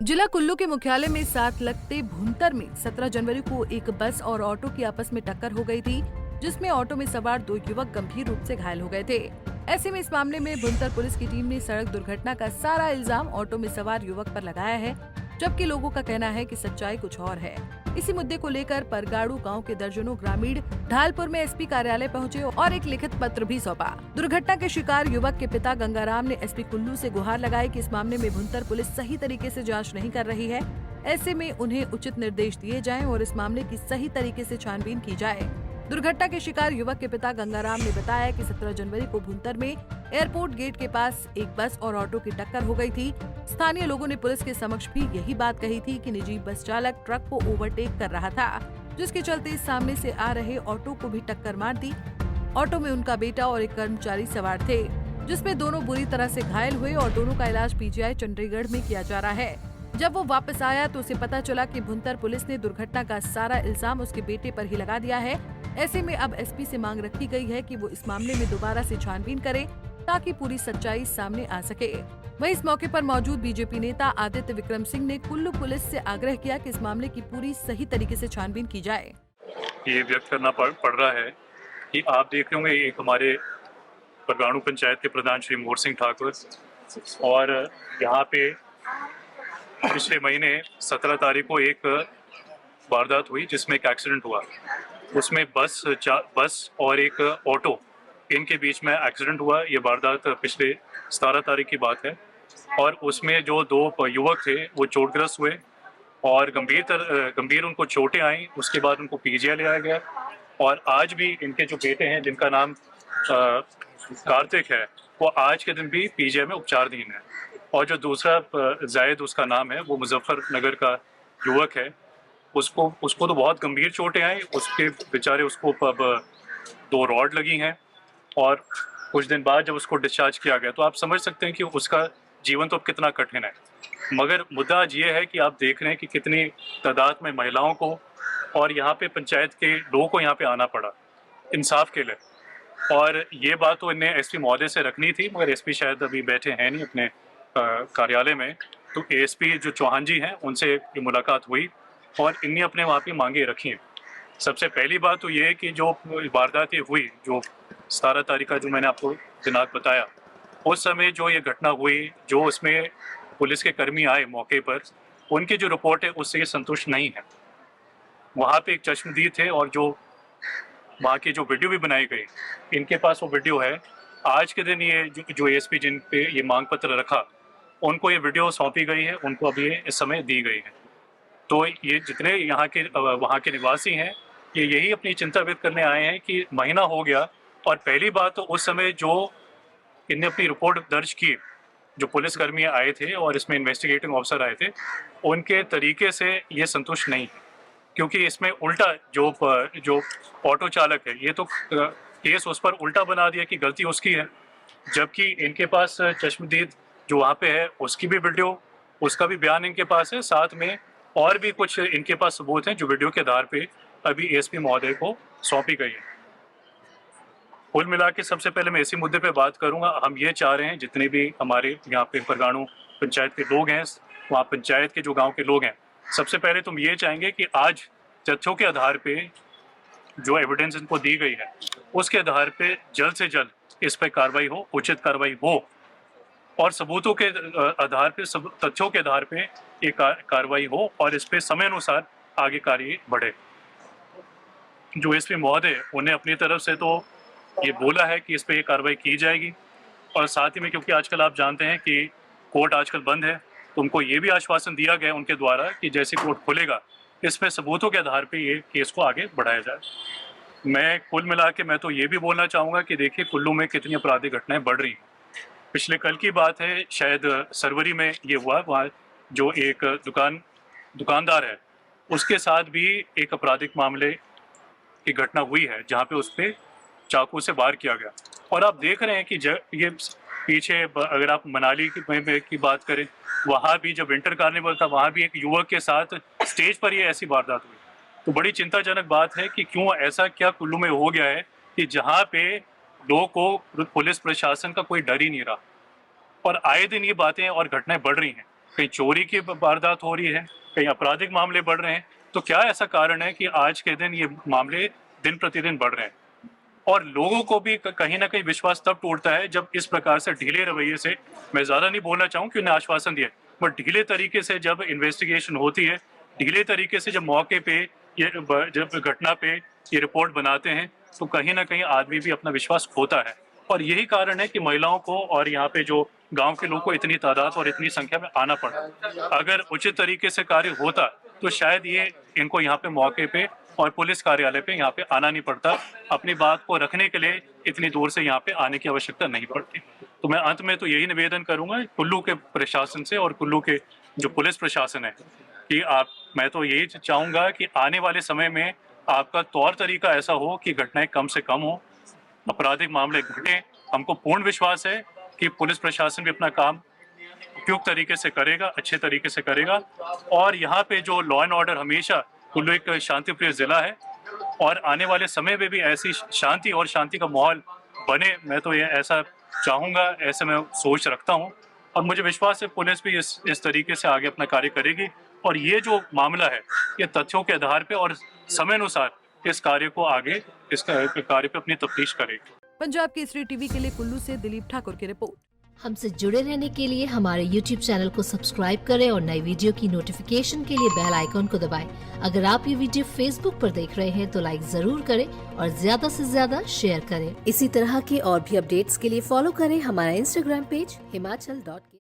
जिला कुल्लू के मुख्यालय में साथ लगते भुंतर में 17 जनवरी को एक बस और ऑटो की आपस में टक्कर हो गई थी, जिसमें ऑटो में सवार 2 युवक गंभीर रूप से घायल हो गए थे। ऐसे में इस मामले में भुंतर पुलिस की टीम ने सड़क दुर्घटना का सारा इल्जाम ऑटो में सवार युवक पर लगाया है, जबकि लोगों का कहना है कि सच्चाई कुछ और है। इसी मुद्दे को लेकर परगाड़ू गांव के दर्जनों ग्रामीण ढालपुर में एसपी कार्यालय पहुंचे और एक लिखित पत्र भी सौंपा। दुर्घटना के शिकार युवक के पिता गंगाराम ने एसपी कुल्लू से गुहार लगाई कि इस मामले में भुंतर पुलिस सही तरीके से जांच नहीं कर रही है। ऐसे में उन्हें उचित निर्देश दिए जाएं और इस मामले की सही तरीके से छानबीन की जाए। दुर्घटना के शिकार युवक के पिता गंगाराम ने बताया कि 17 जनवरी को भुंतर में एयरपोर्ट गेट के पास एक बस और ऑटो की टक्कर हो गई थी। स्थानीय लोगों ने पुलिस के समक्ष भी यही बात कही थी कि निजी बस चालक ट्रक को ओवरटेक कर रहा था, जिसके चलते सामने से आ रहे ऑटो को भी टक्कर मार दी। ऑटो में उनका बेटा और एक कर्मचारी सवार थे, जिसमें दोनों बुरी तरह से घायल हुए और दोनों का इलाज पीजीआई चंडीगढ़ में किया जा रहा है। जब वो वापस आया तो उसे पता चला कि भुंतर पुलिस ने दुर्घटना का सारा इल्जाम उसके बेटे पर ही लगा दिया है। ऐसे में अब एसपी से मांग रखी गई है कि वो इस मामले में दोबारा से छानबीन करे, ताकि पूरी सच्चाई सामने आ सके। वहीं इस मौके पर मौजूद बीजेपी नेता आदित्य विक्रम सिंह ने कुल्लू पुलिस से आग्रह किया कि इस मामले की पूरी सही तरीके से छानबीन की जाए। ये व्यक्त करना पड़ रहा है कि आप देख रहे होंगे एक हमारे परगाणु पंचायत के प्रधान श्री मोहर सिंह ठाकुर और यहाँ पे पिछले महीने 17 तारीख को एक वारदात हुई जिसमें एक एक्सीडेंट हुआ। उसमें बस और एक ऑटो इनके बीच में एक्सीडेंट हुआ। ये वारदात पिछले 17 तारीख की बात है और उसमें जो 2 युवक थे वो चोटग्रस्त हुए और गंभीर उनको चोटें आई। उसके बाद उनको पीजीआई ले जाया गया और आज भी इनके जो बेटे हैं जिनका नाम कार्तिक है, वो आज के दिन भी पीजीआई में उपचाराधीन है। और जो दूसरा जायद उसका नाम है, वो मुजफ्फरनगर का युवक है, उसको तो बहुत गंभीर चोटें आई। उसके बेचारे उसको अब 2 रॉड लगी हैं और कुछ दिन बाद जब उसको डिस्चार्ज किया गया तो आप समझ सकते हैं कि उसका जीवन तो अब कितना कठिन है। मगर मुद्दा आज ये है कि आप देख रहे हैं कि कितनी तादाद में महिलाओं को और यहाँ पे पंचायत के लोगों को यहाँ पे आना पड़ा इंसाफ के लिए। और ये बात तो इन्हें एसपी महोदय से रखनी थी, मगर एसपी शायद अभी बैठे हैं नहीं अपने कार्यालय में। तो एएसपी जो चौहान जी हैं उनसे मुलाकात हुई और इन्हें अपने वहाँ पे मांगे रखी हैं। सबसे पहली बात तो ये है कि जो वारदात ये हुई, जो 17 तारीख का जो मैंने आपको दिनांक बताया, उस समय जो ये घटना हुई, जो उसमें पुलिस के कर्मी आए मौके पर, उनकी जो रिपोर्ट है उससे ये संतुष्ट नहीं है। वहाँ पे एक चश्मदीद थे और जो वहाँ की जो वीडियो भी बनाई गई, इनके पास वो वीडियो है। आज के दिन ये जो एएसपी जिन पे ये मांग पत्र रखा, उनको ये वीडियो सौंपी गई है, उनको अभी इस समय दी गई है। तो ये जितने यहाँ के वहाँ के निवासी हैं, ये यही अपनी चिंता व्यक्त करने आए हैं कि महीना हो गया और पहली बात तो उस समय जो इनने अपनी रिपोर्ट दर्ज की, जो पुलिसकर्मी आए थे और इसमें इन्वेस्टिगेटिंग ऑफिसर आए थे, उनके तरीके से ये संतुष्ट नहीं है। क्योंकि इसमें उल्टा जो ऑटो चालक है, ये तो केस उस पर उल्टा बना दिया कि गलती उसकी है, जबकि इनके पास चश्मदीद जो वहाँ पे है उसकी भी वीडियो, उसका भी बयान इनके पास है। साथ में और भी कुछ इनके पास सबूत हैं जो वीडियो के आधार पे अभी एएसपी महोदय को सौंपी गई है। कुल मिला के सबसे पहले मैं इसी मुद्दे पे बात करूंगा। हम ये चाह रहे हैं जितने भी हमारे यहाँ पे परगाणु पंचायत के लोग हैं, वहाँ पंचायत के जो गांव के लोग हैं, सबसे पहले तुम ये चाहेंगे कि आज तथ्यों के आधार पे जो एविडेंस इनको दी गई है, उसके आधार पे जल्द से जल्द इस पर कार्रवाई हो, उचित कार्रवाई हो और सबूतों के आधार पे, तथ्यों के आधार पे ये कार्रवाई हो और इस पे समय अनुसार आगे कार्य बढ़े। जो एसपी महोदय, उन्हें अपनी तरफ से तो ये बोला है कि इस पे ये कार्रवाई की जाएगी और साथ ही में क्योंकि आजकल आप जानते हैं कि कोर्ट आजकल बंद है, तो उनको ये भी आश्वासन दिया गया उनके द्वारा कि जैसे कोर्ट खुलेगा इसमें सबूतों के आधार पे ये केस को आगे बढ़ाया जाए। मैं कुल मिला के मैं तो ये भी बोलना चाहूँगा कि देखिए कुल्लू में कितनी आपराधिक घटनाएं बढ़ रही हैं। पिछले कल की बात है, शायद सरवरी में ये हुआ, वहाँ जो एक दुकानदार है उसके साथ भी एक आपराधिक मामले की घटना हुई है, जहाँ पे उस पर चाकू से वार किया गया। और आप देख रहे हैं कि ये पीछे अगर आप मनाली की बात करें, वहाँ भी जब विंटर कार्निवल था, वहाँ भी एक युवक के साथ स्टेज पर ये ऐसी वारदात हुई। तो बड़ी चिंताजनक बात है कि क्यों ऐसा क्या कुल्लू में हो गया है कि जहाँ पे लोगों को पुलिस प्रशासन का कोई डर ही नहीं रहा और आए दिन ये बातें और घटनाएं बढ़ रही हैं। कहीं चोरी की वारदात हो रही है, कहीं आपराधिक मामले बढ़ रहे हैं। तो क्या ऐसा कारण है कि आज के दिन ये मामले दिन प्रतिदिन बढ़ रहे हैं? और लोगों को भी कहीं ना कहीं विश्वास तब टूटता है जब इस प्रकार से ढीले रवैये से, मैं ज्यादा नहीं बोलना चाहूँ कि उन्हें आश्वासन दिया, बट ढीले तरीके से जब इन्वेस्टिगेशन होती है, ढीले तरीके से जब मौके पे जब घटना पे ये रिपोर्ट बनाते हैं, तो कहीं ना कहीं आदमी भी अपना विश्वास खोता है। और यही कारण है कि महिलाओं को और यहाँ पे जो गांव के लोगों को इतनी तादाद और इतनी संख्या में आना पड़ा। अगर उचित तरीके से कार्य होता तो शायद ये इनको यहाँ पे मौके पे और पुलिस कार्यालय पे यहाँ पे आना नहीं पड़ता, अपनी बात को रखने के लिए इतनी दूर से यहाँ पे आने की आवश्यकता नहीं पड़ती। तो मैं अंत में तो यही निवेदन करूंगा कुल्लू के प्रशासन से और कुल्लू के जो पुलिस प्रशासन है कि मैं तो यही चाहूंगा कि आने वाले समय में आपका तौर तरीका ऐसा हो कि घटनाएं कम से कम हो, आपराधिक मामले घटे। हमको पूर्ण विश्वास है कि पुलिस प्रशासन भी अपना काम उपयुक्त तरीके से करेगा, अच्छे तरीके से करेगा। और यहाँ पे जो लॉ एंड ऑर्डर, हमेशा कुल्लू एक शांतिप्रिय जिला है और आने वाले समय में भी ऐसी शांति और शांति का माहौल बने, मैं तो ये ऐसा चाहूँगा, ऐसे मैं सोच रखता हूँ। और मुझे विश्वास है पुलिस भी इस तरीके से आगे अपना कार्य करेगी और ये जो मामला है ये तथ्यों के आधार पे और समय अनुसार इस कार्य पे अपनी तफ्तीश करेगी। पंजाब केसरी टीवी के लिए कुल्लू से दिलीप ठाकुर की रिपोर्ट। हमसे जुड़े रहने के लिए हमारे YouTube चैनल को सब्सक्राइब करें और नई वीडियो की नोटिफिकेशन के लिए बेल आइकॉन को दबाएं। अगर आप ये वीडियो Facebook पर देख रहे हैं तो लाइक जरूर करें और ज्यादा से ज्यादा शेयर करें। इसी तरह के और भी अपडेट्स के लिए फॉलो करें हमारा Instagram पेज himachal.ke।